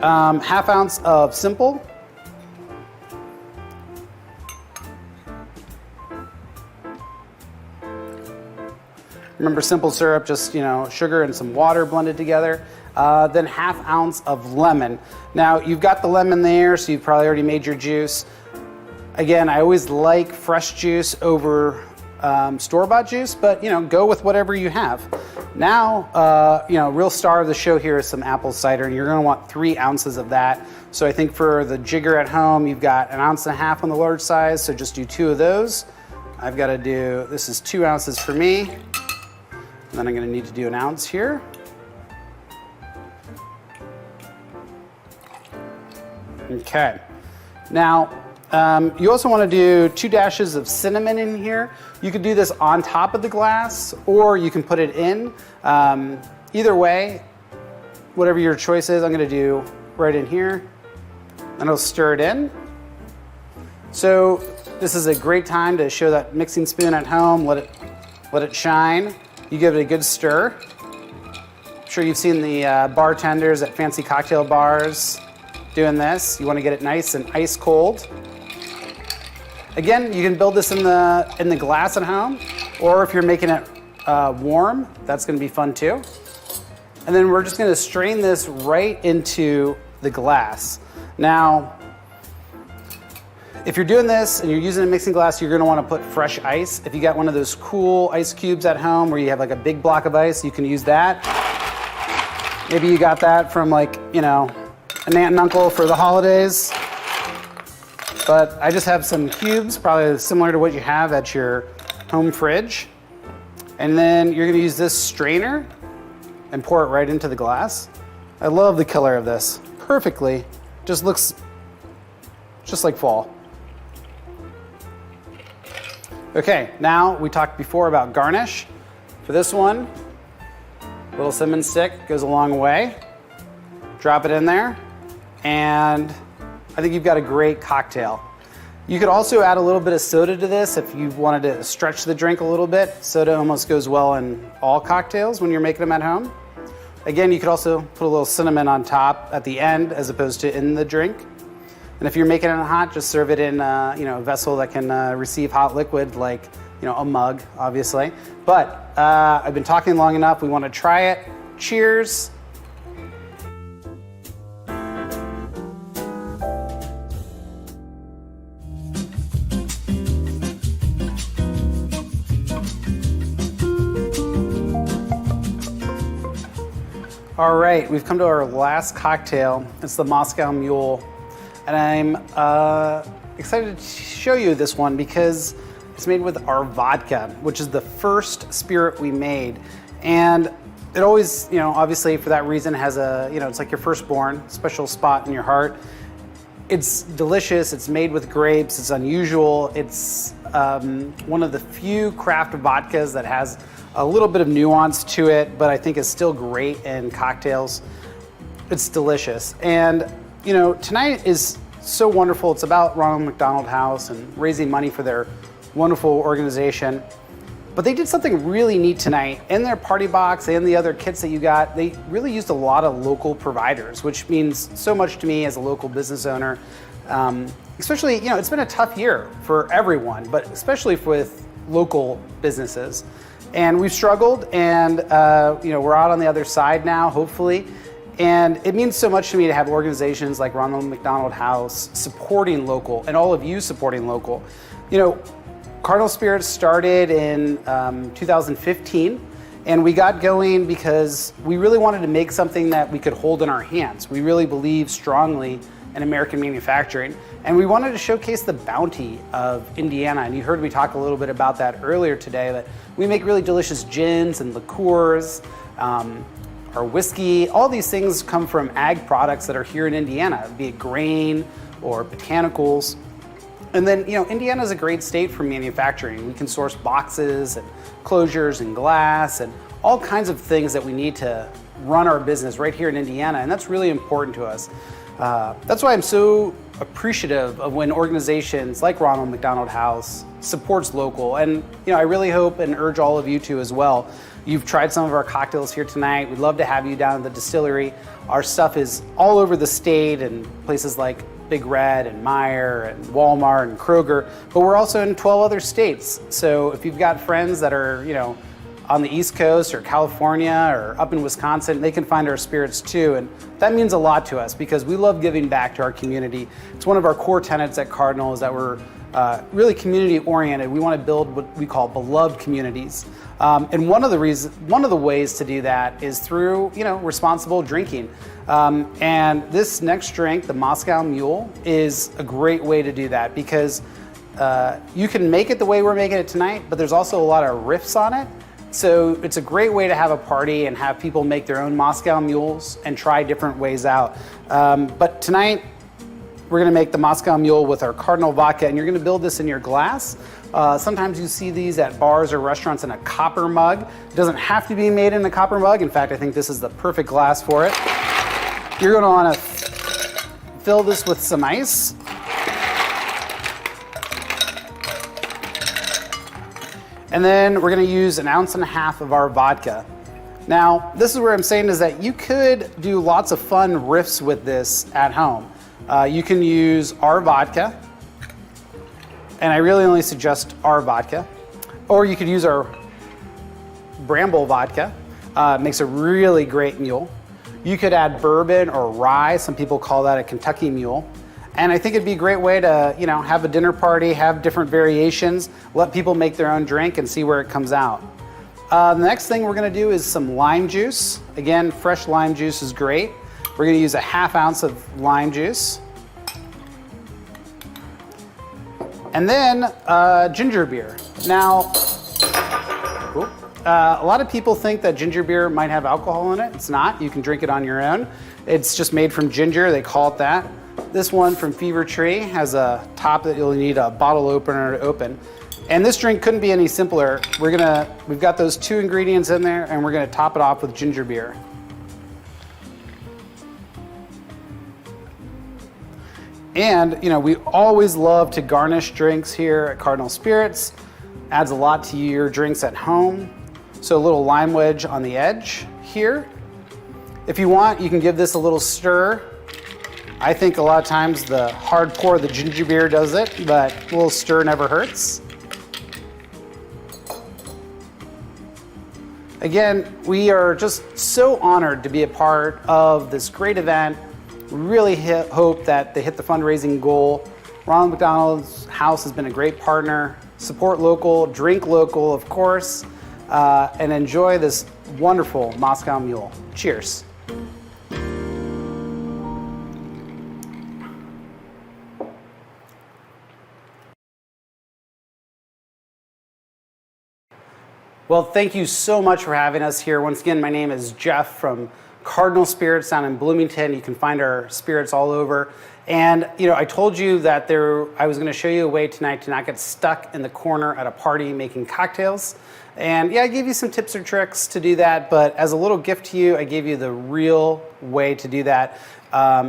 1/2 ounce of simple. Remember, simple syrup, just sugar and some water blended together. Then 1/2 ounce of lemon. Now you've got the lemon there, so you've probably already made your juice. Again, I always like fresh juice over store-bought juice, but go with whatever you have. Now, real star of the show here is some apple cider, and you're gonna want 3 ounces of that. So I think for the jigger at home, you've got 1.5 ounces on the large size, so just do 2 of those. I've got to do, this is 2 ounces for me. And then I'm gonna need to do 1 ounce here. Okay. Now, you also wanna do 2 dashes of cinnamon in here. You could do this on top of the glass, or you can put it in. Either way, whatever your choice is, I'm gonna do right in here. And I'll stir it in. So this is a great time to show that mixing spoon at home, let it shine. You give it a good stir. I'm sure you've seen the bartenders at fancy cocktail bars doing this. You want to get it nice and ice cold. Again, you can build this in the glass at home, or if you're making it warm, that's going to be fun too. And then we're just going to strain this right into the glass. Now, if you're doing this and you're using a mixing glass, you're gonna wanna put fresh ice. If you got one of those cool ice cubes at home where you have like a big block of ice, you can use that. Maybe you got that from like, an aunt and uncle for the holidays. But I just have some cubes, probably similar to what you have at your home fridge. And then you're gonna use this strainer and pour it right into the glass. I love the color of this, perfectly. Just looks just like fall. Okay, now we talked before about garnish. For this one, a little cinnamon stick goes a long way. Drop it in there, and I think you've got a great cocktail. You could also add a little bit of soda to this if you wanted to stretch the drink a little bit. Soda almost goes well in all cocktails when you're making them at home. Again, you could also put a little cinnamon on top at the end as opposed to in the drink. And if you're making it hot, just serve it in a vessel that can receive hot liquid, like a mug, obviously. But I've been talking long enough. We want to try it. Cheers. All right, we've come to our last cocktail. It's the Moscow Mule. And I'm excited to show you this one because it's made with our vodka, which is the first spirit we made. And it always, obviously for that reason has a, it's like your firstborn, special spot in your heart. It's delicious, it's made with grapes, it's unusual. It's one of the few craft vodkas that has a little bit of nuance to it, but I think is still great in cocktails. It's delicious. And tonight is so wonderful. It's about Ronald McDonald House and raising money for their wonderful organization. But they did something really neat tonight. In their party box and the other kits that you got, they really used a lot of local providers, which means so much to me as a local business owner. Especially, it's been a tough year for everyone, but especially with local businesses. And we've struggled, and we're out on the other side now, hopefully. And it means so much to me to have organizations like Ronald McDonald House supporting local, and all of you supporting local. Cardinal Spirits started in 2015, and we got going because we really wanted to make something that we could hold in our hands. We really believe strongly in American manufacturing, and we wanted to showcase the bounty of Indiana. And you heard me talk a little bit about that earlier today, that we make really delicious gins and liqueurs, our whiskey. All these things come from ag products that are here in Indiana, be it grain or botanicals. And then, Indiana is a great state for manufacturing. We can source boxes and closures and glass and all kinds of things that we need to run our business right here in Indiana, and that's really important to us. That's why I'm so appreciative of when organizations like Ronald McDonald House supports local. And I really hope and urge all of you to as well. You've tried some of our cocktails here tonight. We'd love to have you down at the distillery. Our stuff is all over the state and places like Big Red and Meijer and Walmart and Kroger, but we're also in 12 other states. So if you've got friends that are, on the East Coast or California or up in Wisconsin, they can find our spirits too. And that means a lot to us because we love giving back to our community. It's one of our core tenets at Cardinal is that we're really community oriented. We want to build what we call beloved communities. And one of the ways to do that is through, responsible drinking. And this next drink, the Moscow Mule, is a great way to do that because you can make it the way we're making it tonight, but there's also a lot of riffs on it. So it's a great way to have a party and have people make their own Moscow Mules and try different ways out. But tonight, we're gonna make the Moscow Mule with our Cardinal vodka, and you're gonna build this in your glass. Sometimes you see these at bars or restaurants in a copper mug. It doesn't have to be made in a copper mug. In fact, I think this is the perfect glass for it. You're gonna wanna fill this with some ice. And then we're gonna use 1.5 ounces of our vodka. Now, this is where I'm saying is that you could do lots of fun riffs with this at home. You can use our vodka, and I really only suggest our vodka, or you could use our Bramble vodka. It makes a really great mule. You could add bourbon or rye. Some people call that a Kentucky mule. And I think it'd be a great way to, have a dinner party, have different variations, let people make their own drink and see where it comes out. The next thing we're gonna do is some lime juice. Again, fresh lime juice is great. We're gonna use 1/2 ounce of lime juice. And then ginger beer. Now, a lot of people think that ginger beer might have alcohol in it. It's not. You can drink it on your own. It's just made from ginger. They call it that. This one from Fever Tree has a top that you'll need a bottle opener to open. And this drink couldn't be any simpler. We've got those 2 ingredients in there, and we're gonna top it off with ginger beer. And we always love to garnish drinks here at Cardinal Spirits. Adds a lot to your drinks at home. So a little lime wedge on the edge here. If you want, you can give this a little stir. I think a lot of times the hard pour of the ginger beer does it, but a little stir never hurts. Again, we are just so honored to be a part of this great event. We really hope that they hit the fundraising goal. Ronald McDonald's House has been a great partner. Support local, drink local, of course, and enjoy this wonderful Moscow Mule. Cheers. Well, thank you so much for having us here. Once again, my name is Jeff from Cardinal Spirits down in Bloomington. You can find our spirits all over. And I told you that I was going to show you a way tonight to not get stuck in the corner at a party making cocktails. And yeah, I gave you some tips or tricks to do that, but as a little gift to you, I gave you the real way to do that.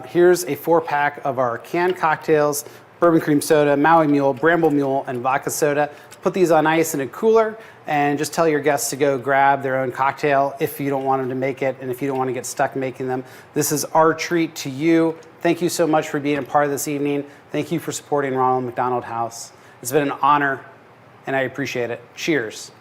Here's a 4-pack of our canned cocktails: bourbon cream soda, Maui Mule, Bramble Mule, and vodka soda. Put these on ice in a cooler and just tell your guests to go grab their own cocktail if you don't want them to make it and if you don't want to get stuck making them. This is our treat to you. Thank you so much for being a part of this evening. Thank you for supporting Ronald McDonald House. It's been an honor and I appreciate it. Cheers.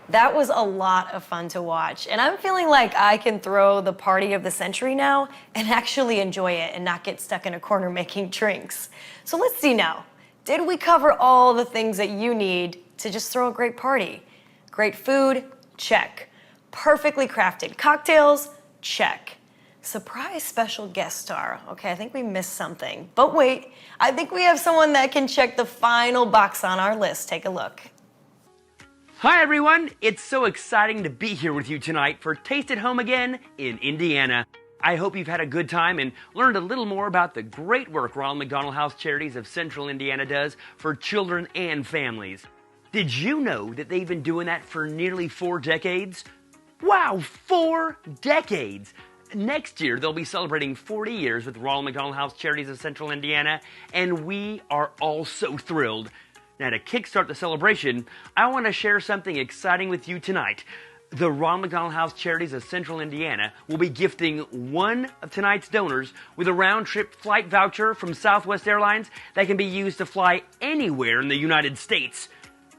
That was a lot of fun to watch, and I'm feeling like I can throw the party of the century now and actually enjoy it and not get stuck in a corner making drinks. So let's see now. Did we cover all the things that you need to just throw a great party? Great food? Check. Perfectly crafted cocktails? Check. Surprise special guest star. Okay, I think we missed something. But wait, I think we have someone that can check the final box on our list. Take a look. Hi everyone, it's so exciting to be here with you tonight for Taste at Home Again in Indiana. I hope you've had a good time and learned a little more about the great work Ronald McDonald House Charities of Central Indiana does for children and families. Did you know that they've been doing that for nearly 4 decades? Wow, 4 decades! Next year, they'll be celebrating 40 years with Ronald McDonald House Charities of Central Indiana, and we are all so thrilled. Now, to kickstart the celebration, I want to share something exciting with you tonight. The Ronald McDonald House Charities of Central Indiana will be gifting one of tonight's donors with a round-trip flight voucher from Southwest Airlines that can be used to fly anywhere in the United States.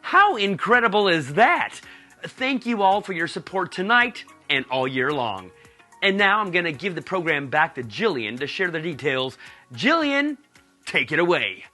How incredible is that? Thank you all for your support tonight and all year long. And now I'm going to give the program back to Jillian to share the details. Jillian, take it away.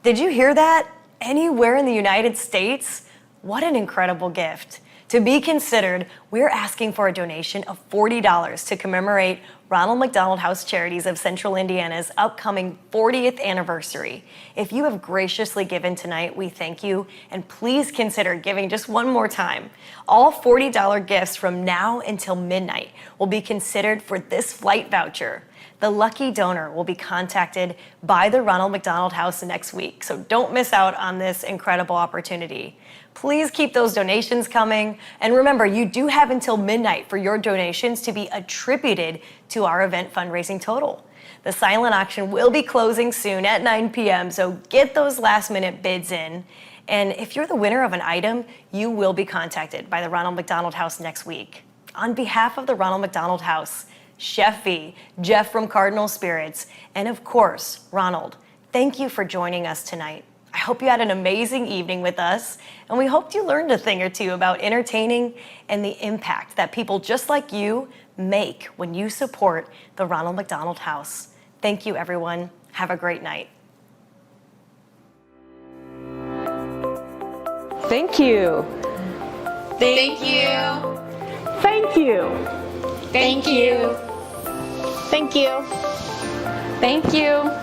Did you hear that? Anywhere in the United States? What an incredible gift. To be considered, we're asking for a donation of $40 to commemorate Ronald McDonald House Charities of Central Indiana's upcoming 40th anniversary. If you have graciously given tonight, we thank you, and please consider giving just one more time. All $40 gifts from now until midnight will be considered for this flight voucher. The lucky donor will be contacted by the Ronald McDonald House next week, so don't miss out on this incredible opportunity. Please keep those donations coming, and remember, you do have until midnight for your donations to be attributed to our event fundraising total. The silent auction will be closing soon at 9 p.m., so get those last-minute bids in. And if you're the winner of an item, you will be contacted by the Ronald McDonald House next week. On behalf of the Ronald McDonald House, Chef V, Jeff from Cardinal Spirits, and of course, Ronald, thank you for joining us tonight. I hope you had an amazing evening with us, and we hoped you learned a thing or two about entertaining and the impact that people just like you make when you support the Ronald McDonald House. Thank you, everyone. Have a great night. Thank you. Thank you. Thank you. Thank you. Thank you. Thank you.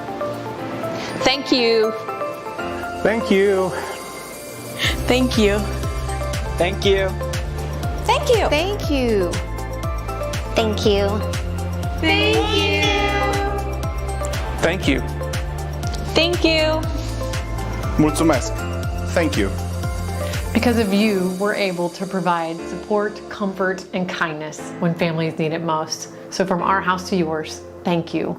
Thank you. Thank you. Thank you. Thank you. Thank you. Thank you. Thank you. Thank you. Thank you. Thank you. Mulțumesc. Thank you. Because of you, we're able to provide support, comfort, and kindness when families need it most. So from our house to yours, thank you.